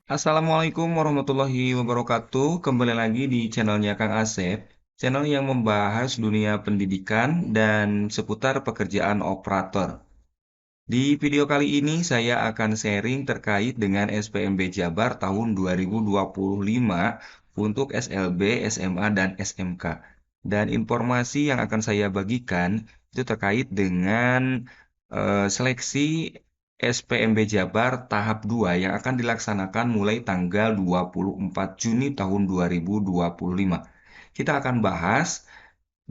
Assalamualaikum warahmatullahi wabarakatuh. Kembali lagi di channelnya Kang Asep, channel yang membahas dunia pendidikan dan seputar pekerjaan operator. Di video kali ini saya akan sharing terkait dengan SPMB Jabar tahun 2025 untuk SLB, SMA, dan SMK. Dan informasi yang akan saya bagikan itu terkait dengan seleksi SPMB Jabar tahap 2 yang akan dilaksanakan mulai tanggal 24 Juni tahun 2025. Kita akan bahas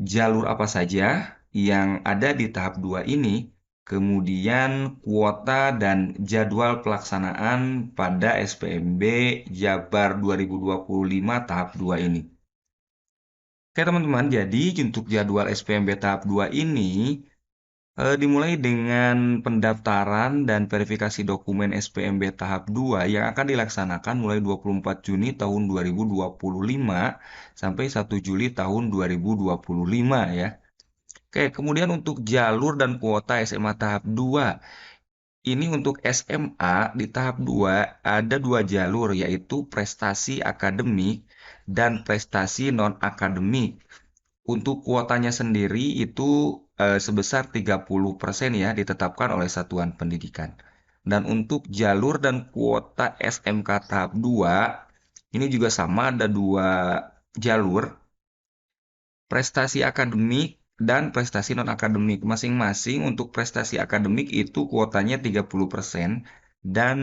jalur apa saja yang ada di tahap 2 ini, kemudian kuota dan jadwal pelaksanaan pada SPMB Jabar 2025 tahap 2 ini. Oke teman-teman, jadi untuk jadwal SPMB tahap 2 ini dimulai dengan pendaftaran dan verifikasi dokumen SPMB tahap 2 yang akan dilaksanakan mulai 24 Juni tahun 2025 sampai 1 Juli tahun 2025 ya. Oke, kemudian untuk jalur dan kuota SMA tahap 2. Ini untuk SMA di tahap 2 ada dua jalur yaitu prestasi akademik dan prestasi non-akademik. Untuk kuotanya sendiri itu sebesar 30% ya ditetapkan oleh satuan pendidikan. Dan untuk jalur dan kuota SMK tahap 2 ini juga sama ada dua jalur prestasi akademik dan prestasi non-akademik. Masing-masing untuk prestasi akademik itu kuotanya 30% dan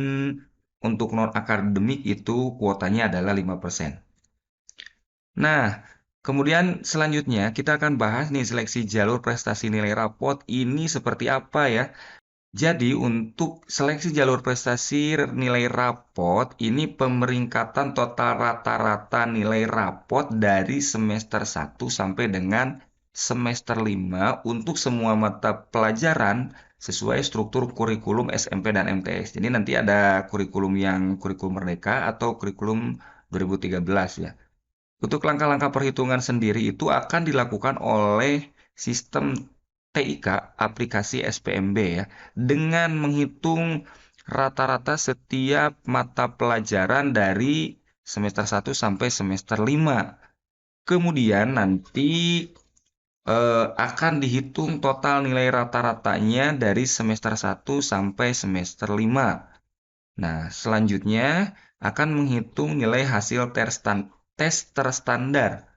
untuk non-akademik itu kuotanya adalah 5%. Nah, kemudian selanjutnya kita akan bahas nih seleksi jalur prestasi nilai rapot ini seperti apa ya. Jadi untuk seleksi jalur prestasi nilai rapot ini pemeringkatan total rata-rata nilai rapot dari semester 1 sampai dengan semester 5 untuk semua mata pelajaran sesuai struktur kurikulum SMP dan MTS. Jadi nanti ada kurikulum yang kurikulum merdeka atau kurikulum 2013 ya. Untuk langkah-langkah perhitungan sendiri itu akan dilakukan oleh sistem TIK aplikasi SPMB ya, dengan menghitung rata-rata setiap mata pelajaran dari semester 1 sampai semester 5. Kemudian nanti akan dihitung total nilai rata-ratanya dari semester 1 sampai semester 5. Nah, selanjutnya akan menghitung nilai hasil tes terstandar.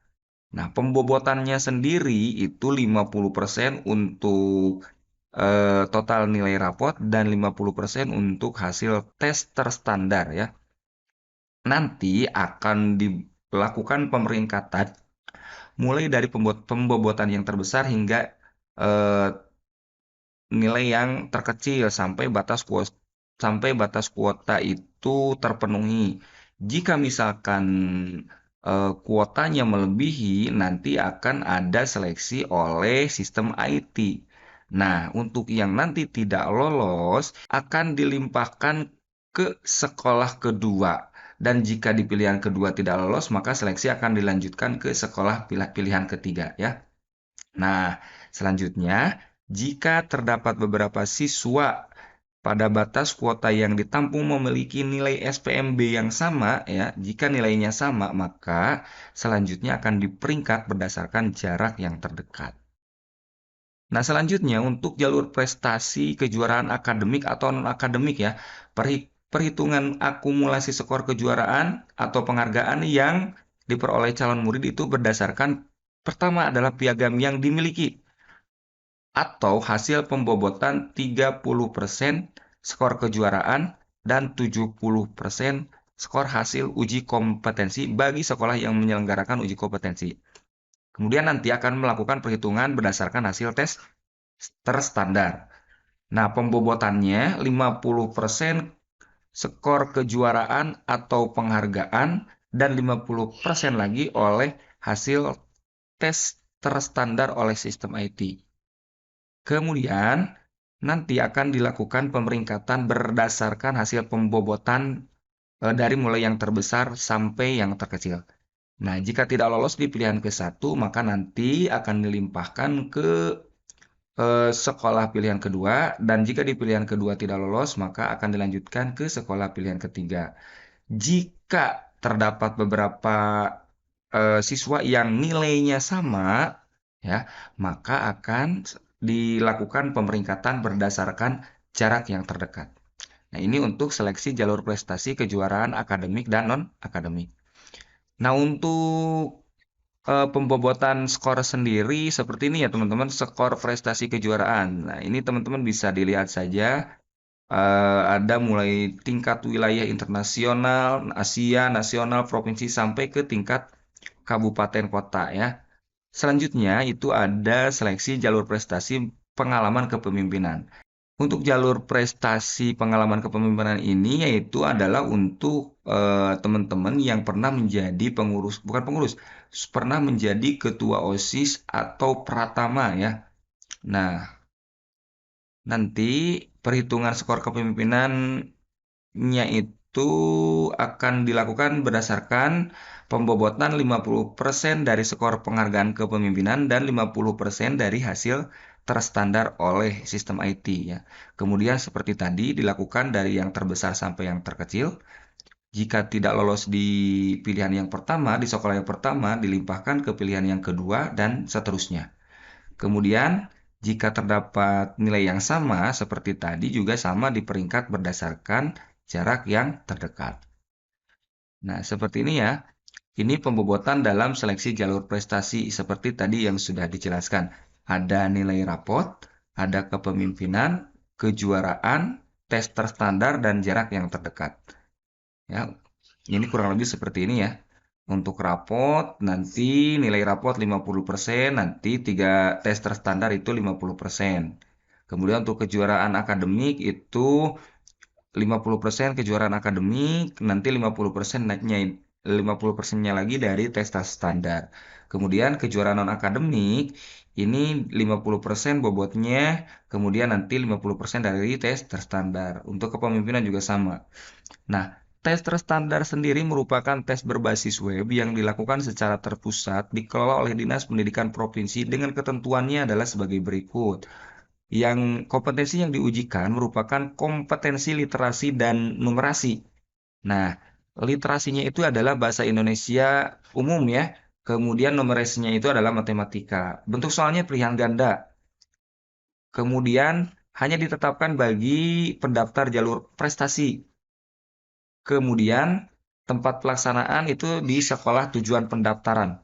Nah, pembobotannya sendiri itu 50% untuk total nilai rapot dan 50% untuk hasil tes terstandar ya. Nanti akan dilakukan pemeringkatan mulai dari pembobotan yang terbesar hingga eh, nilai yang terkecil sampai batas kuota itu terpenuhi. Jika misalkan kuotanya melebihi, nanti akan ada seleksi oleh sistem IT. Nah, untuk yang nanti tidak lolos akan dilimpahkan ke sekolah kedua. Dan jika di pilihan kedua tidak lolos, maka seleksi akan dilanjutkan ke sekolah pilihan ketiga ya. Nah, selanjutnya, jika terdapat beberapa siswa pada batas kuota yang ditampung memiliki nilai SPMB yang sama, ya, jika nilainya sama, maka selanjutnya akan diperingkat berdasarkan jarak yang terdekat. Nah, selanjutnya untuk jalur prestasi kejuaraan akademik atau non-akademik ya, perhitungan akumulasi skor kejuaraan atau penghargaan yang diperoleh calon murid itu berdasarkan pertama adalah piagam yang dimiliki atau hasil pembobotan 30% skor kejuaraan dan 70% skor hasil uji kompetensi bagi sekolah yang menyelenggarakan uji kompetensi. Kemudian nanti akan melakukan perhitungan berdasarkan hasil tes terstandar. Nah, pembobotannya 50% skor kejuaraan atau penghargaan dan 50% lagi oleh hasil tes terstandar oleh sistem IT. Kemudian nanti akan dilakukan pemeringkatan berdasarkan hasil pembobotan dari mulai yang terbesar sampai yang terkecil. Nah, jika tidak lolos di pilihan ke-1, maka nanti akan dilimpahkan ke sekolah pilihan kedua, dan jika di pilihan kedua tidak lolos, maka akan dilanjutkan ke sekolah pilihan ketiga. Jika terdapat beberapa siswa yang nilainya sama, ya, maka akan dilakukan pemeringkatan berdasarkan jarak yang terdekat. Nah, ini untuk seleksi jalur prestasi kejuaraan akademik dan non-akademik. Nah, untuk pembobotan skor sendiri seperti ini ya teman-teman, skor prestasi kejuaraan. Nah, ini teman-teman bisa dilihat saja, ada mulai tingkat wilayah internasional, Asia, nasional, provinsi, sampai ke tingkat kabupaten kota ya. Selanjutnya itu ada seleksi jalur prestasi pengalaman kepemimpinan. Untuk jalur prestasi pengalaman kepemimpinan ini yaitu adalah untuk teman-teman yang pernah menjadi pengurus, bukan pengurus, pernah menjadi ketua OSIS atau Pratama ya. Nah, nanti perhitungan skor kepemimpinannya itu akan dilakukan berdasarkan pembobotan 50% dari skor penghargaan kepemimpinan dan 50% dari hasil terstandar oleh sistem IT ya. Kemudian seperti tadi dilakukan dari yang terbesar sampai yang terkecil. Jika tidak lolos di pilihan yang pertama, di sekolah yang pertama, dilimpahkan ke pilihan yang kedua dan seterusnya. Kemudian, jika terdapat nilai yang sama, seperti tadi juga sama diperingkat berdasarkan jarak yang terdekat. Nah, seperti ini ya. Ini pembobotan dalam seleksi jalur prestasi seperti tadi yang sudah dijelaskan. Ada nilai rapot, ada kepemimpinan, kejuaraan, tes terstandar, dan jarak yang terdekat. Ya, ini kurang lebih seperti ini ya. Untuk rapot, nanti nilai rapot 50%, nanti 3 tes terstandar itu 50%. Kemudian untuk kejuaraan akademik itu 50% kejuaraan akademik, nanti 50% naiknya 50%-nya lagi dari tes standar. Kemudian kejuaraan non-akademik ini 50% bobotnya, kemudian nanti 50% dari tes terstandar. Untuk kepemimpinan juga sama. Nah, tes terstandar sendiri merupakan tes berbasis web yang dilakukan secara terpusat, dikelola oleh Dinas Pendidikan Provinsi dengan ketentuannya adalah sebagai berikut. Yang kompetensi yang diujikan merupakan kompetensi literasi dan numerasi. Nah, literasinya itu adalah bahasa Indonesia umum ya. Kemudian numerasinya itu adalah matematika. Bentuk soalnya pilihan ganda. Kemudian hanya ditetapkan bagi pendaftar jalur prestasi. Kemudian tempat pelaksanaan itu di sekolah tujuan pendaftaran.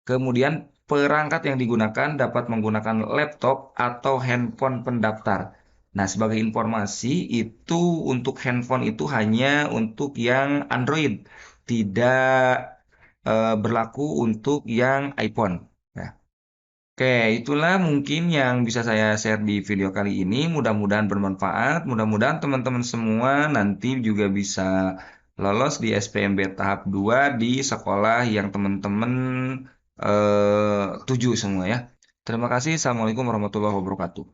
Kemudian perangkat yang digunakan dapat menggunakan laptop atau handphone pendaftar. Nah, sebagai informasi itu untuk handphone itu hanya untuk yang Android, tidak berlaku untuk yang iPhone. Ya. Oke, itulah mungkin yang bisa saya share di video kali ini. Mudah-mudahan bermanfaat. Mudah-mudahan teman-teman semua nanti juga bisa lolos di SPMB tahap 2 di sekolah yang teman-teman tuju semua ya. Terima kasih. Assalamualaikum warahmatullahi wabarakatuh.